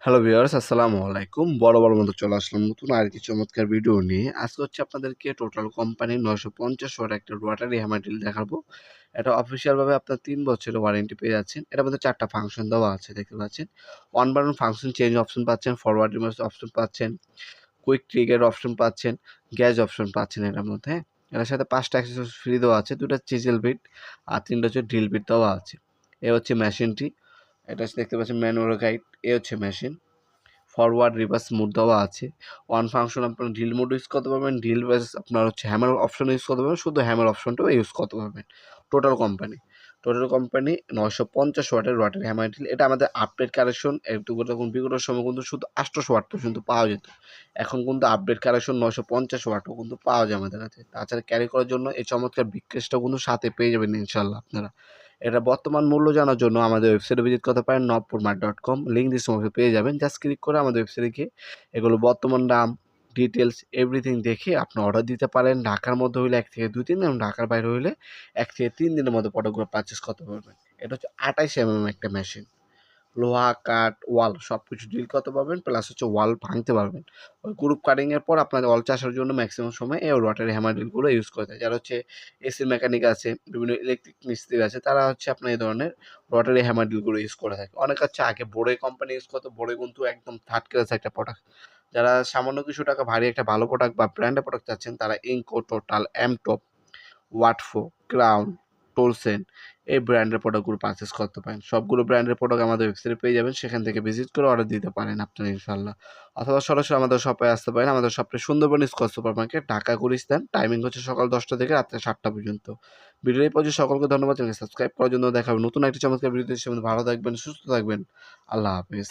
Hello viewers, আসসালামু আলাইকুম। বরাবর মতো চলে আসলাম নতুন আরেকটি চমৎকার ভিডিও নিয়ে। আজকে হচ্ছে আপনাদেরকে টোটাল কোম্পানির ৯৫০ ওয়াট একটা রোটারি হ্যামার ড্রিল দেখাবো। এটা অফিসিয়াল ভাবে আপনার ৩ বছরের ওয়ারেন্টি পেয়ে যাচ্ছেন। এটার মধ্যে ৪ টা ফাংশন দেওয়া আছে, দেখতে পাচ্ছেন। On button function change option পাচ্ছেন, ফরওয়ার্ড রিভার্স অপশন পাচ্ছেন, কুইক ট্রিগার অপশন পাচ্ছেন, গ্যাস অপশন পাচ্ছেন এটার মধ্যে, হ্যাঁ? এটার সাথে ৫ টা অ্যাক্সেসরিজ ফ্রি দেওয়া আছে, ২ টা চিজেল বিট আর ৩ টা হচ্ছে ড্রিল বিট দেওয়া আছে। এ হচ্ছে মেশিনটি। এটা হচ্ছে দেখতে পাচ্ছেন ম্যানুয়াল গাইড। এ হচ্ছে মেশিন। ফরওয়ার্ড রিভার্স মোড দেওয়া আছে। ওয়ান ফাংশন আপনার ড্রিল মোড ইউজ করতে পারবেন, ড্রিল ভার্সেস আপনার হচ্ছে হ্যামার অপশন ইউজ করতে পারবেন, শুধু হ্যামার অপশনটাও ইউজ করতে পারবেন। টোটাল কোম্পানি ৯৫০ ওয়াটের রটারি হ্যামার ড্রিল। এটা আমাদের আপডেট কালেকশন। একটু যখন বিগত সময় কিন্তু শুধু ৮০০ ওয়াট পর্যন্ত পাওয়া যেত। এখন কিন্তু আপডেট কালেকশন ৯৫০ ওয়াটও কিন্তু পাওয়া যায় আমাদের কাছে। তাছাড়া ক্যারি করার জন্য এই চমৎকার বিগ কেসটাও কিন্তু সাথে পেয়ে যাবেন ইনশাল্লাহ আপনারা। এটা বর্তমান মূল্য জানার জন্য আমাদের ওয়েবসাইটে ভিজিট করতে পারেন nopurmat.com, লিঙ্ক ডিসক্রিপশনে পেয়ে যাবেন। জাস্ট ক্লিক করে আমাদের ওয়েবসাইটে গিয়ে এগুলো বর্তমান দাম, ডিটেলস এভরিথিং দেখে আপনি অর্ডার দিতে পারেন। ঢাকার মধ্যে হইলে ১ থেকে ২-৩ দিন, এবং ঢাকার বাইরে হইলে ১ থেকে ৩ দিনের মধ্যে প্রোডাক্টগুলো পারচেজ করতে পারবেন। এটা হচ্ছে ২৮ একটা মেশিন। লোহা, কাঠ, ওয়াল সবকিছু ডিল করতে পারবেন, প্লাস হচ্ছে ওয়াল ভাঙতে পারবেন। ওই গ্রুপ কাটিং এর পর আপনাদের ওয়াল চাষের জন্য ম্যাক্সিমাম সময় এই রটারি হ্যামার ড্রিলগুলো ইউজ করে থাকে। যারা হচ্ছে এসি মেকানিক আছে, বিভিন্ন ইলেকট্রিক মিস্ত্রি আছে, তারা হচ্ছে আপনার এই ধরনের রটারি হ্যামার ড্রিলগুলো ইউজ করে থাকে। অনেক হচ্ছে আগে বোরে কোম্পানি ইউজ করতো, বোরে কিন্তু একদম থার্ড ক্লাস একটা প্রোডাক্ট। যারা সামান্য কিছু টাকা ভারী একটা ভালো প্রোডাক্ট বা ব্র্যান্ডের প্রোডাক্ট চাচ্ছেন, তারা ইনকো, টোটাল, এমটপ, ওয়াটফো, ক্রাউন, টোলসেন এই ব্র্যান্ডের প্রোডাক্টগুলো পারচেস করতে পারেন। সবগুলো ব্র্যান্ডের প্রোডাক্ট আমাদের ওয়েবসাইটে পেয়ে যাবেন। সেখান থেকে ভিজিট করে অর্ডার দিতে পারেন আপনারা ইনশাআল্লাহ। অথবা সরাসরি আমাদের শপে আসতে পারেন। আমাদের শপটা Sundarban square super market, Dhaka, Gulistan. Timing হচ্ছে সকাল ১০টা থেকে রাত্রে ৭টা পর্যন্ত। ভিডিও এই পর্যন্ত সকলকে ধন্যবাদ। চ্যানেলকে সাবস্ক্রাইব করার জন্য। দেখা হবে নতুন একটি চমৎকার ভিডিওতে। সে ভালো থাকবেন, সুস্থ থাকবেন। আল্লাহ হাফেজ।